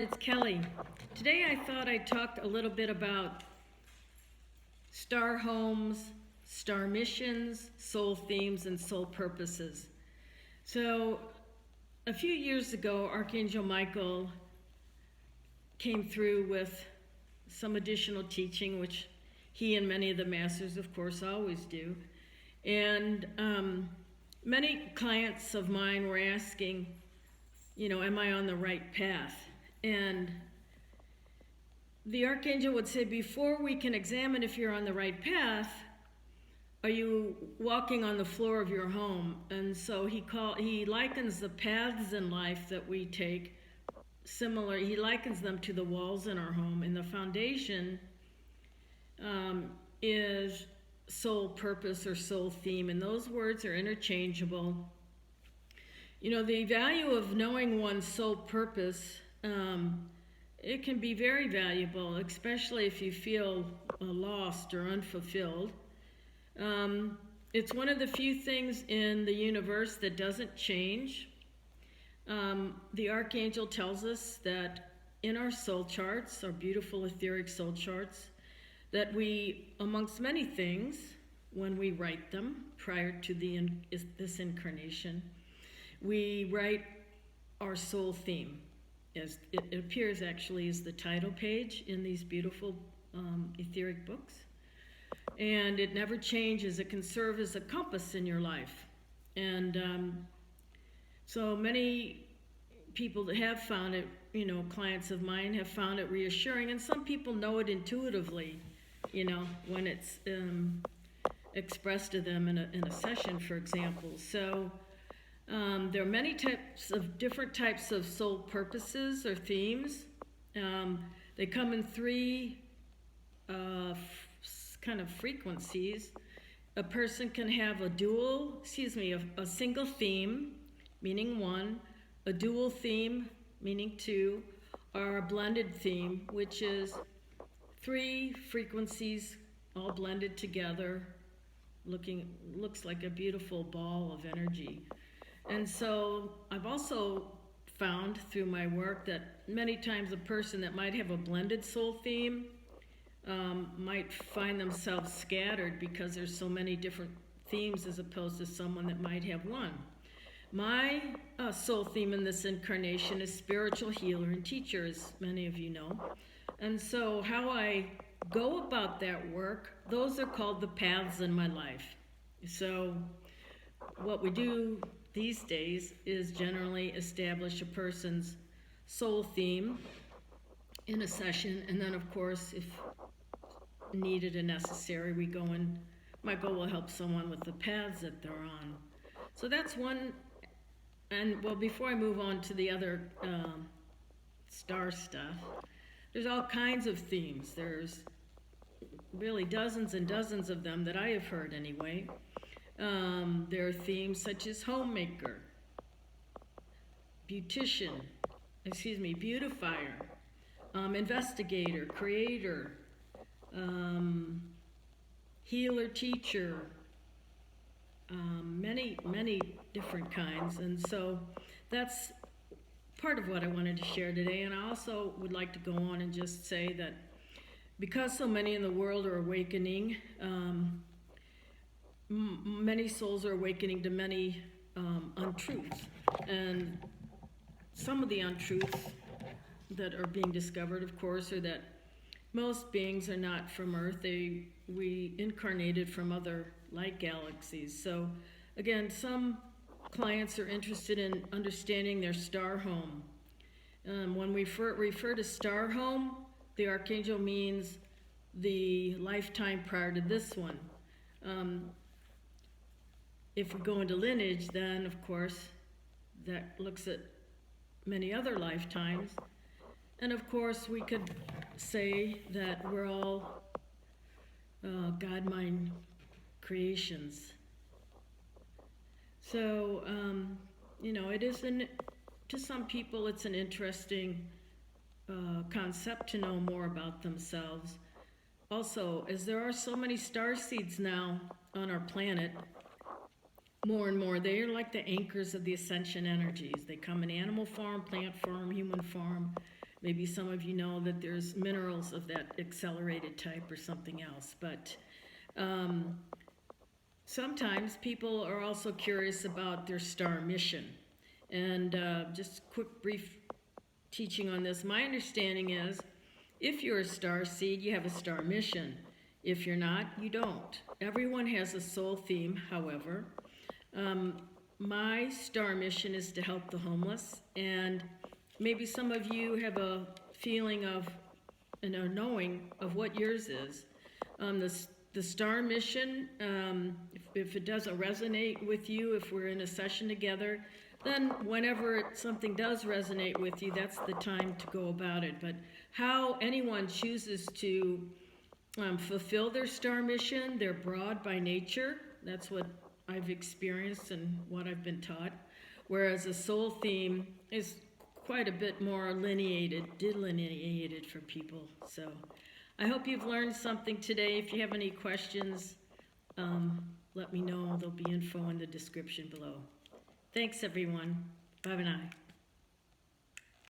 It's Kelly. Today I thought I'd talk a little bit about star homes, star missions, soul themes, and soul purposes. So, a few years ago, Archangel Michael came through with some additional teaching, which he and many of the masters, of course, always do. And many clients of mine were asking, am I on the right path? And the Archangel would say, before we can examine if you're on the right path, are you walking on the floor of your home? And so he likens the paths in life that we take similar. He likens them to the walls in our home, and the foundation is soul purpose or soul theme, and those words are interchangeable. The value of knowing one's soul purpose, it can be very valuable, especially if you feel lost or unfulfilled. It's one of the few things in the universe that doesn't change. The Archangel tells us that in our soul charts, our beautiful etheric soul charts, that we, amongst many things, when we write them prior to this incarnation, we write our soul theme. As it appears actually as the title page in these beautiful etheric books. And it never changes. It can serve as a compass in your life. And so many people that have found it, clients of mine have found it reassuring. And some people know it intuitively, when it's expressed to them in a session, for example. So there are many different types of soul purposes or themes. They come in three kind of frequencies. A person can have a single theme, meaning one, a dual theme, meaning two, or a blended theme, which is three frequencies all blended together, looks like a beautiful ball of energy. And so I've also found through my work that many times a person that might have a blended soul theme might find themselves scattered because there's so many different themes as opposed to someone that might have one. My soul theme in this incarnation is spiritual healer and teacher, as many of you know. And so how I go about that work, those are called the paths in my life. So what we do these days is generally establish a person's soul theme in a session, and then of course if needed and necessary we go in. My goal will help someone with the paths that they're on. So that's one. And well, before I move on to the other star stuff, there's all kinds of themes. There's really dozens and dozens of them that I have heard anyway. There are themes such as homemaker, beautifier, investigator, creator, healer, teacher, many different kinds. And so that's part of what I wanted to share today. And I also would like to go on and just say that because so many in the world are awakening, many souls are awakening to many untruths. And some of the untruths that are being discovered, of course, are that most beings are not from Earth. We incarnated from other light galaxies. So again, some clients are interested in understanding their star home. When we refer to star home, the Archangel means the lifetime prior to this one. If we go into lineage, then of course that looks at many other lifetimes. And of course we could say that we're all God-mind creations. So, it is to some people it's an interesting concept to know more about themselves. Also, as there are so many star seeds now on our planet, more and more, they are like the anchors of the ascension energies. They come in animal form, plant form, human form, Maybe some of you know that there's minerals of that accelerated type or something else. But sometimes people are also curious about their star mission. And just quick, brief teaching on this. My understanding is if you're a star seed, you have a star mission. If you're not, you don't. Everyone has a soul theme, however. My star mission is to help the homeless, and maybe some of you have a feeling of, and a knowing of what yours is. The star mission, if it doesn't resonate with you, if we're in a session together, then whenever something does resonate with you, that's the time to go about it. But how anyone chooses to fulfill their star mission, they're broad by nature. That's what I've experienced and what I've been taught. Whereas a soul theme is quite a bit more delineated for people. So I hope you've learned something today. If you have any questions, let me know. There'll be info in the description below. Thanks, everyone. Bye-bye.